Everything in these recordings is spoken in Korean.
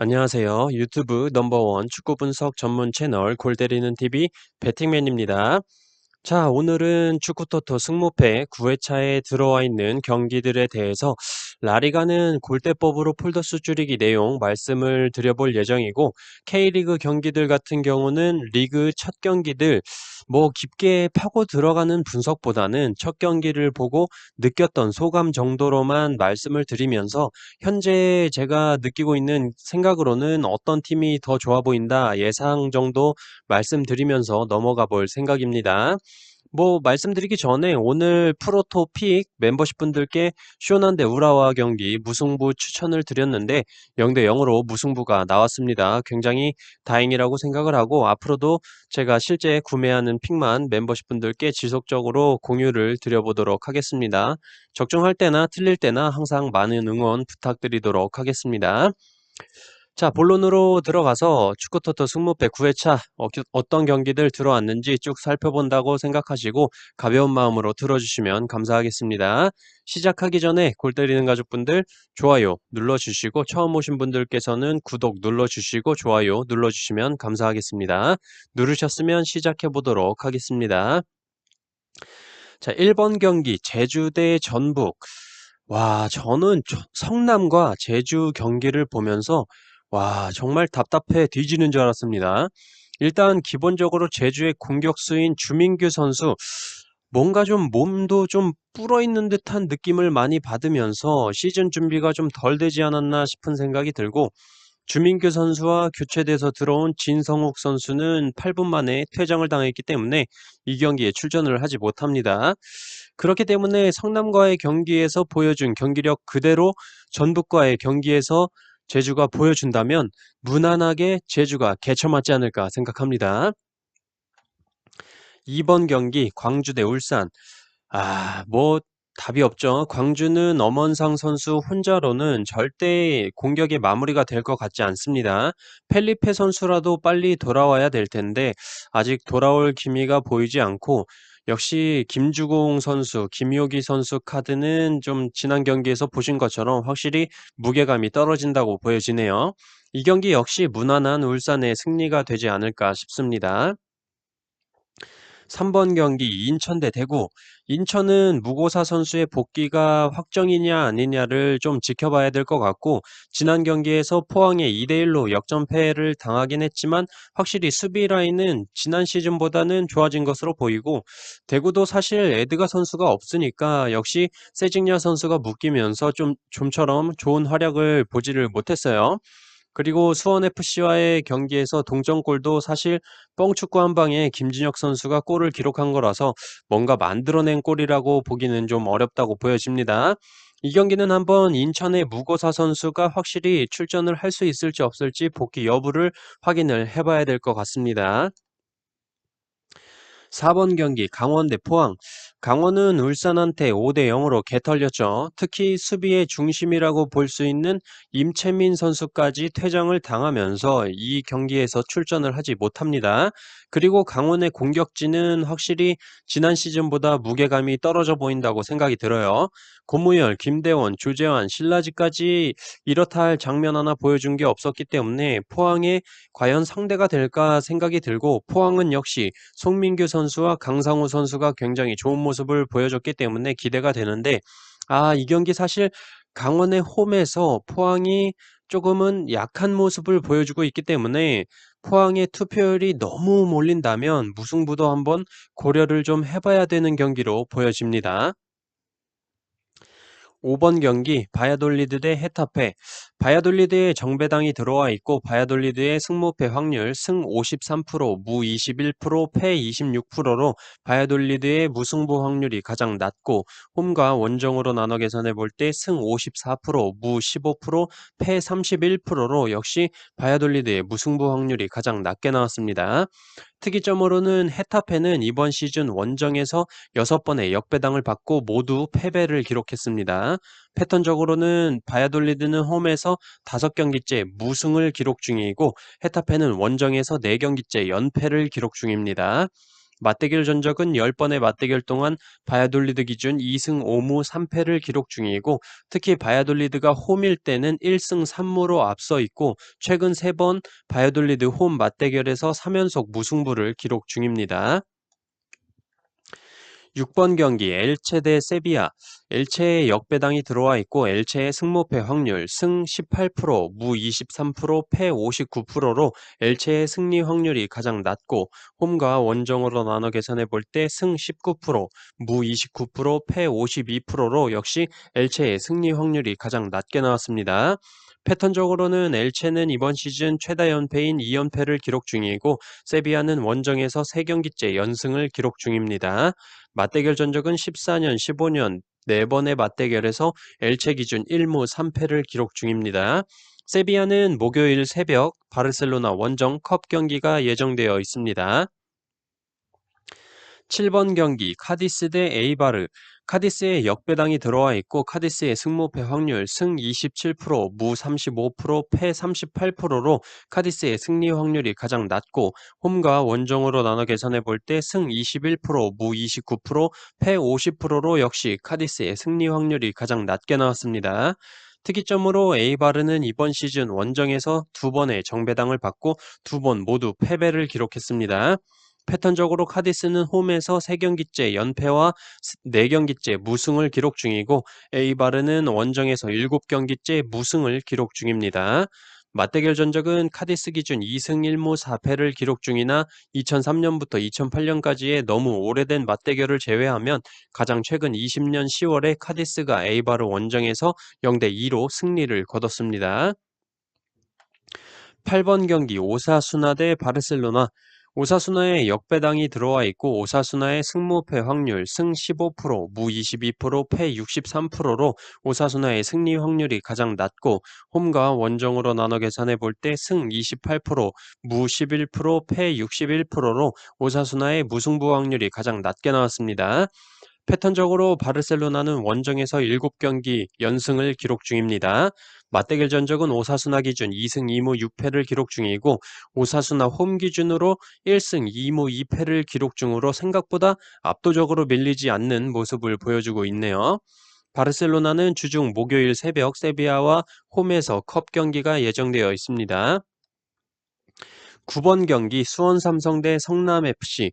안녕하세요. 유튜브 넘버원 축구 분석 전문 채널 골 때리는 TV 배팅맨입니다. 자, 오늘은 축구 토토 승무패 9회차에 들어와 있는 경기들에 대해서 라리가는 골대법으로 폴더수 줄이기 내용 말씀을 드려볼 예정이고, K리그 경기들 같은 경우는 리그 첫 경기들 뭐 깊게 파고 들어가는 분석보다는 첫 경기를 보고 느꼈던 소감 정도로만 말씀을 드리면서, 현재 제가 느끼고 있는 생각으로는 어떤 팀이 더 좋아 보인다 예상 정도 말씀드리면서 넘어가 볼 생각입니다. 뭐 말씀드리기 전에 오늘 프로토 픽 멤버십 분들께 쇼난데 우라와 경기 무승부 추천을 드렸는데 0대 0으로 무승부가 나왔습니다. 굉장히 다행이라고 생각을 하고, 앞으로도 제가 실제 구매하는 픽만 멤버십 분들께 지속적으로 공유를 드려보도록 하겠습니다. 적중할 때나 틀릴 때나 항상 많은 응원 부탁드리도록 하겠습니다. 자, 본론으로 들어가서 축구토토 승무패 9회차 어떤 경기들 들어왔는지 쭉 살펴본다고 생각하시고 가벼운 마음으로 들어주시면 감사하겠습니다. 시작하기 전에 골 때리는 가족분들 좋아요 눌러주시고, 처음 오신 분들께서는 구독 눌러주시고 좋아요 눌러주시면 감사하겠습니다. 누르셨으면 시작해보도록 하겠습니다. 자, 1번 경기 제주 대 전북. 와, 저는 성남과 제주 경기를 보면서 와, 정말 답답해 뒤지는 줄 알았습니다. 일단 기본적으로 제주의 공격수인 주민규 선수, 뭔가 좀 몸도 좀 불어있는 듯한 느낌을 많이 받으면서 시즌 준비가 좀 덜 되지 않았나 싶은 생각이 들고, 주민규 선수와 교체돼서 들어온 진성욱 선수는 8분 만에 퇴장을 당했기 때문에 이 경기에 출전을 하지 못합니다. 그렇기 때문에 성남과의 경기에서 보여준 경기력 그대로 전북과의 경기에서 제주가 보여준다면 무난하게 제주가 개쳐맞지 않을까 생각합니다. 2번 경기 광주 대 울산. 뭐 답이 없죠. 광주는 엄원상 선수 혼자로는 절대 공격의 마무리가 될 것 같지 않습니다. 펠리페 선수라도 빨리 돌아와야 될 텐데 아직 돌아올 기미가 보이지 않고, 역시 김주공 선수, 김효기 선수 카드는 좀 지난 경기에서 보신 것처럼 확실히 무게감이 떨어진다고 보여지네요. 이 경기 역시 무난한 울산의 승리가 되지 않을까 싶습니다. 3번 경기 인천 대 대구. 인천은 무고사 선수의 복귀가 확정이냐 아니냐를 좀 지켜봐야 될 것 같고, 지난 경기에서 포항에 2대1로 역전패를 당하긴 했지만 확실히 수비 라인은 지난 시즌보다는 좋아진 것으로 보이고, 대구도 사실 에드가 선수가 없으니까 역시 세징야 선수가 묶이면서 좀처럼 좋은 활약을 보지를 못했어요. 그리고 수원FC와의 경기에서 동점골도 사실 뻥축구 한 방에 김진혁 선수가 골을 기록한 거라서 뭔가 만들어낸 골이라고 보기는 좀 어렵다고 보여집니다. 이 경기는 한번 인천의 무고사 선수가 확실히 출전을 할 수 있을지 없을지 복귀 여부를 확인을 해봐야 될 것 같습니다. 4번 경기 강원 대 포항. 강원은 울산한테 5대 0으로 개털렸죠. 특히 수비의 중심이라고 볼 수 있는 임채민 선수까지 퇴장을 당하면서 이 경기에서 출전을 하지 못합니다. 그리고 강원의 공격진은 확실히 지난 시즌보다 무게감이 떨어져 보인다고 생각이 들어요. 고무열, 김대원, 조재환, 신라지까지 이렇다 할 장면 하나 보여준 게 없었기 때문에 포항에 과연 상대가 될까 생각이 들고, 포항은 역시 송민규 선수와 강상우 선수가 굉장히 좋은 모습을 보여줬기 때문에 기대가 되는데, 이 경기 사실 강원의 홈에서 포항이 조금은 약한 모습을 보여주고 있기 때문에 포항의 투표율이 너무 몰린다면 무승부도 한번 고려를 좀 해봐야 되는 경기로 보여집니다. 5번 경기 바야돌리드 대 헤타페. 바야돌리드에 정배당이 들어와 있고 바야돌리드의 승무패 확률 승 53%, 무 21%, 패 26%로 바야돌리드의 무승부 확률이 가장 낮고, 홈과 원정으로 나눠 계산해 볼 때 승 54%, 무 15%, 패 31%로 역시 바야돌리드의 무승부 확률이 가장 낮게 나왔습니다. 특이점으로는 헤타페는 이번 시즌 원정에서 6번의 역배당을 받고 모두 패배를 기록했습니다. 패턴적으로는 바야돌리드는 홈에서 5경기째 무승을 기록 중이고, 헤타페는 원정에서 4경기째 연패를 기록 중입니다. 맞대결 전적은 10번의 맞대결 동안 바야돌리드 기준 2승 5무 3패를 기록 중이고 특히 바야돌리드가 홈일 때는 1승 3무로 앞서 있고 최근 3번 바야돌리드 홈 맞대결에서 3연속 무승부를 기록 중입니다. 6번 경기 엘체 대 세비야. 엘체에 역배당이 들어와 있고 엘체의 승무패 확률 승 18%, 무 23%, 패 59%로 엘체의 승리 확률이 가장 낮고 홈과 원정으로 나눠 계산해 볼 때 승 19%, 무 29%, 패 52%로 역시 엘체의 승리 확률이 가장 낮게 나왔습니다. 패턴적으로는 엘체는 이번 시즌 최다 연패인 2연패를 기록 중이고 세비야는 원정에서 3경기째 연승을 기록 중입니다. 맞대결 전적은 14년, 15년 4번의 맞대결에서 엘체 기준 1무 3패를 기록 중입니다. 세비야는 목요일 새벽 바르셀로나 원정 컵 경기가 예정되어 있습니다. 7번 경기 카디스 대 에이바르. 카디스에 역배당이 들어와 있고 카디스의 승무패 확률 승 27%, 무 35%, 패 38%로 카디스의 승리 확률이 가장 낮고 홈과 원정으로 나눠 계산해 볼 때 승 21%, 무 29%, 패 50%로 역시 카디스의 승리 확률이 가장 낮게 나왔습니다. 특이점으로 에이바르는 이번 시즌 원정에서 2번의 정배당을 받고 2번 모두 패배를 기록했습니다. 패턴적으로 카디스는 홈에서 3경기째 연패와 4경기째 무승을 기록 중이고 에이바르는 원정에서 7경기째 무승을 기록 중입니다. 맞대결 전적은 카디스 기준 2승 1무 4패를 기록 중이나 2003년부터 2008년까지의 너무 오래된 맞대결을 제외하면 가장 최근 20년 10월에 카디스가 에이바르 원정에서 0대2로 승리를 거뒀습니다. 8번 경기 오사수나 대 바르셀로나. 오사수나에 역배당이 들어와 있고 오사수나의 승무패 확률 승 15%, 무 22%, 패 63%로 오사수나의 승리 확률이 가장 낮고 홈과 원정으로 나눠 계산해 볼 때 승 28%, 무 11%, 패 61%로 오사수나의 무승부 확률이 가장 낮게 나왔습니다. 패턴적으로 바르셀로나는 원정에서 7경기 연승을 기록 중입니다. 맞대결 전적은 오사수나 기준 2승 2무 6패를 기록 중이고 오사수나 홈 기준으로 1승 2무 2패를 기록 중으로 생각보다 압도적으로 밀리지 않는 모습을 보여주고 있네요. 바르셀로나는 주중 목요일 새벽 세비야와 홈에서 컵 경기가 예정되어 있습니다. 9번 경기 수원 삼성 대 성남 FC.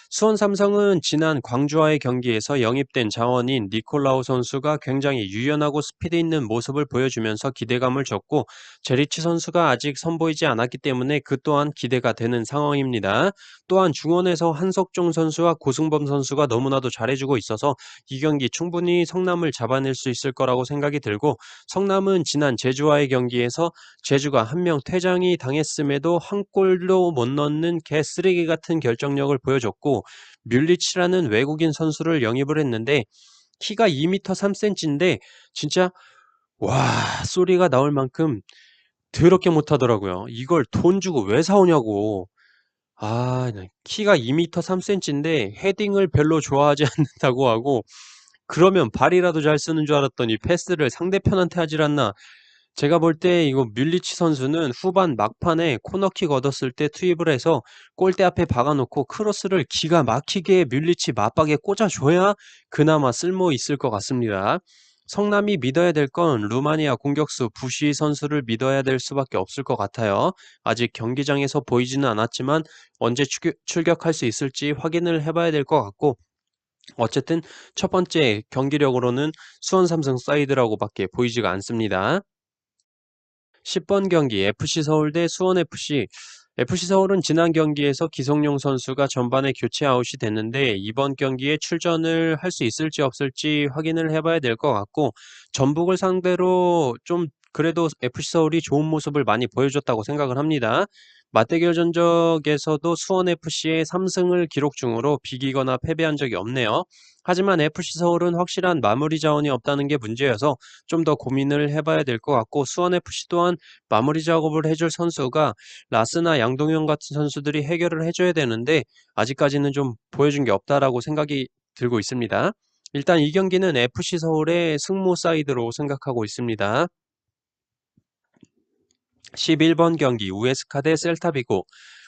수원 삼성은 지난 광주와의 경기에서 영입된 자원인 니콜라우 선수가 굉장히 유연하고 스피드 있는 모습을 보여주면서 기대감을 줬고 제리치 선수가 아직 선보이지 않았기 때문에 그 또한 기대가 되는 상황입니다. 또한 중원에서 한석종 선수와 고승범 선수가 너무나도 잘해주고 있어서 이 경기 충분히 성남을 잡아낼 수 있을 거라고 생각이 들고 성남은 지난 제주와의 경기에서 제주가 한 명 퇴장이 당했음에도 한 골도 못 넣는 개쓰레기 같은 결정력을 보여줬고 뮬리치라는 외국인 선수를 영입을 했는데 키가 2m 3cm인데 진짜 와 소리가 나올 만큼 더럽게 못하더라고요. 이걸 돈 주고 왜 사오냐고. 키가 2m 3cm인데 헤딩을 별로 좋아하지 않는다고 하고 그러면 발이라도 잘 쓰는 줄 알았더니 패스를 상대편한테 하질 않나. 제가 볼 때 이거 뮬리치 선수는 후반 막판에 코너킥 얻었을 때 투입을 해서 골대 앞에 박아놓고 크로스를 기가 막히게 뮬리치 맞박에 꽂아줘야 그나마 쓸모 있을 것 같습니다. 성남이 믿어야 될 건 루마니아 공격수 부시 선수를 믿어야 될 수밖에 없을 것 같아요. 아직 경기장에서 보이지는 않았지만 언제 출격할 수 있을지 확인을 해봐야 될 것 같고 어쨌든 첫 번째 경기력으로는 수원 삼성 사이드라고밖에 보이지가 않습니다. 10번 경기 FC 서울 대 수원 FC. FC 서울은 지난 경기에서 기성용 선수가 전반에 교체 아웃이 됐는데 이번 경기에 출전을 할 수 있을지 없을지 확인을 해봐야 될 것 같고 전북을 상대로 좀 그래도 FC 서울이 좋은 모습을 많이 보여줬다고 생각을 합니다. 맞대결 전적에서도 수원 FC의 3승을 기록 중으로 비기거나 패배한 적이 없네요. 하지만 FC 서울은 확실한 마무리 자원이 없다는 게 문제여서 좀 더 고민을 해봐야 될 것 같고 수원 FC 또한 마무리 작업을 해줄 선수가 라스나 양동현 같은 선수들이 해결을 해줘야 되는데 아직까지는 좀 보여준 게 없다라고 생각이 들고 있습니다. 일단 이 경기는 FC 서울의 승무 사이드로 생각하고 있습니다. 11번 경기 우에스카 대 셀타비고.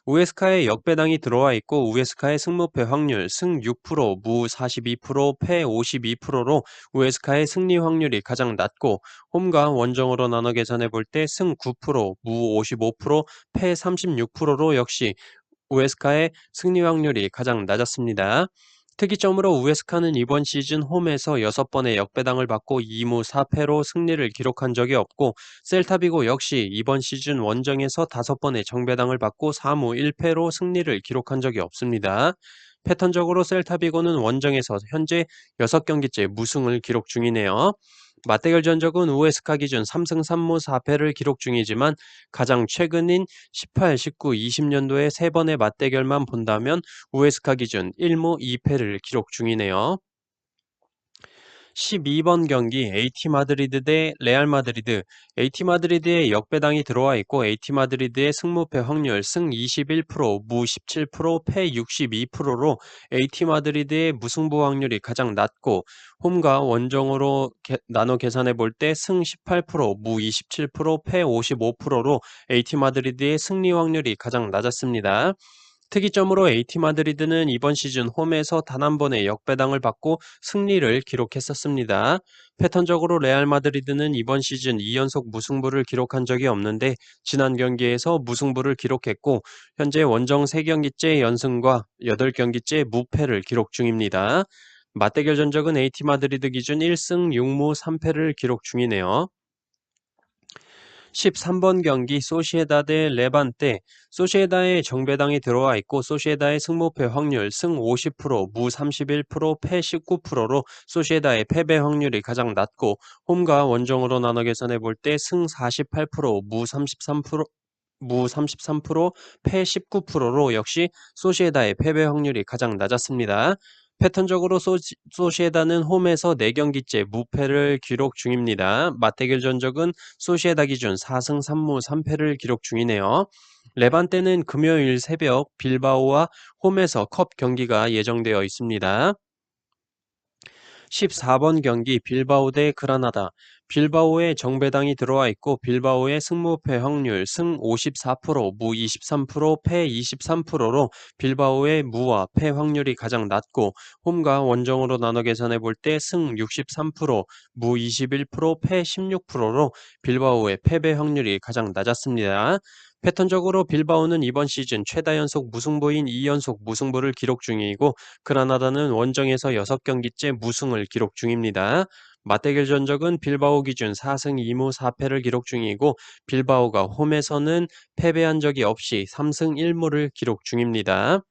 우에스카에 역배당이 들어와 있고 우에스카의 승무패 확률 승 6%, 무 42%, 패 52%로 우에스카의 승리 확률이 가장 낮고 홈과 원정으로 나눠 계산해 볼 때 승 9%, 무 55%, 패 36%로 역시 우에스카의 승리 확률이 가장 낮았습니다. 특이점으로 우에스카는 이번 시즌 홈에서 6번의 역배당을 받고 2무 4패로 승리를 기록한 적이 없고 셀타비고 역시 이번 시즌 원정에서 5번의 정배당을 받고 4무 1패로 승리를 기록한 적이 없습니다. 패턴적으로 셀타비고는 원정에서 현재 6경기째 무승을 기록 중이네요. 맞대결 전적은 우에스카 기준 3승 3무 4패를 기록 중이지만 가장 최근인 18, 19, 20년도의 3번의 맞대결만 본다면 우에스카 기준 1무 2패를 기록 중이네요. 12번 경기 AT 마드리드 대 레알 마드리드. AT 마드리드의 역배당이 들어와 있고 AT 마드리드의 승무패 확률 승 21%, 무 17%, 패 62%로 AT 마드리드의 무승부 확률이 가장 낮고 홈과 원정으로 나눠 계산해 볼 때 승 18%, 무 27%, 패 55%로 AT 마드리드의 승리 확률이 가장 낮았습니다. 특이점으로 AT 마드리드는 이번 시즌 홈에서 단 한 번의 역배당을 받고 승리를 기록했었습니다. 패턴적으로 레알 마드리드는 이번 시즌 2연속 무승부를 기록한 적이 없는데 지난 경기에서 무승부를 기록했고 현재 원정 3경기째 연승과 8경기째 무패를 기록 중입니다. 맞대결 전적은 AT 마드리드 기준 1승 6무 3패를 기록 중이네요. 13번 경기 소시에다드 레반테. 소시에다의 정배당이 들어와 있고 소시에다의 승무패 확률 승 50%, 무 31%, 패 19%로 소시에다의 패배 확률이 가장 낮고 홈과 원정으로 나눠 계산해 볼 때 승 48%, 무 33%, 무 33%, 패 19%로 역시 소시에다의 패배 확률이 가장 낮았습니다. 패턴적으로 소시에다는 홈에서 4경기째 무패를 기록 중입니다. 맞대결 전적은 소시에다 기준 4승 3무 3패를 기록 중이네요. 레반테는 금요일 새벽 빌바오와 홈에서 컵 경기가 예정되어 있습니다. 14번 경기 빌바오 대 그라나다. 빌바오에 정배당이 들어와 있고 빌바오의 승무패 확률 승 54%, 무 23%, 패 23%로 빌바오의 무와 패 확률이 가장 낮고 홈과 원정으로 나눠 계산해 볼 때 승 63%, 무 21%, 패 16%로 빌바오의 패배 확률이 가장 낮았습니다. 패턴적으로 빌바오는 이번 시즌 최다 연속 무승부인 2연속 무승부를 기록 중이고 그라나다는 원정에서 6경기째 무승을 기록 중입니다. 맞대결 전적은 빌바오 기준 4승 2무 4패를 기록 중이고 빌바오가 홈에서는 패배한 적이 없이 3승 1무를 기록 중입니다.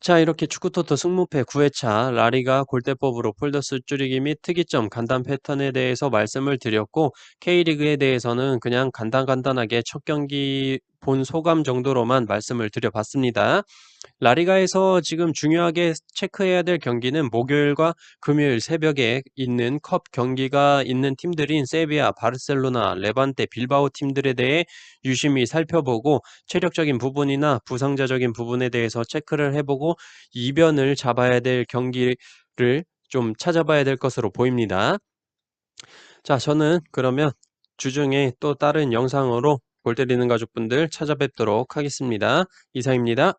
자, 이렇게 축구토토 승무패 9회차 라리가 골대법으로 폴더스 줄이기 및 특이점 간단 패턴에 대해서 말씀을 드렸고 K리그에 대해서는 그냥 간단하게 첫 경기 본 소감 정도로만 말씀을 드려봤습니다. 라리가에서 지금 중요하게 체크해야 될 경기는 목요일과 금요일 새벽에 있는 컵 경기가 있는 팀들인 세비야, 바르셀로나, 레반테, 빌바오 팀들에 대해 유심히 살펴보고 체력적인 부분이나 부상자적인 부분에 대해서 체크를 해보고 이변을 잡아야 될 경기를 좀 찾아봐야 될 것으로 보입니다. 자, 저는 그러면 주중에 또 다른 영상으로 골 때리는 가족분들 찾아뵙도록 하겠습니다. 이상입니다.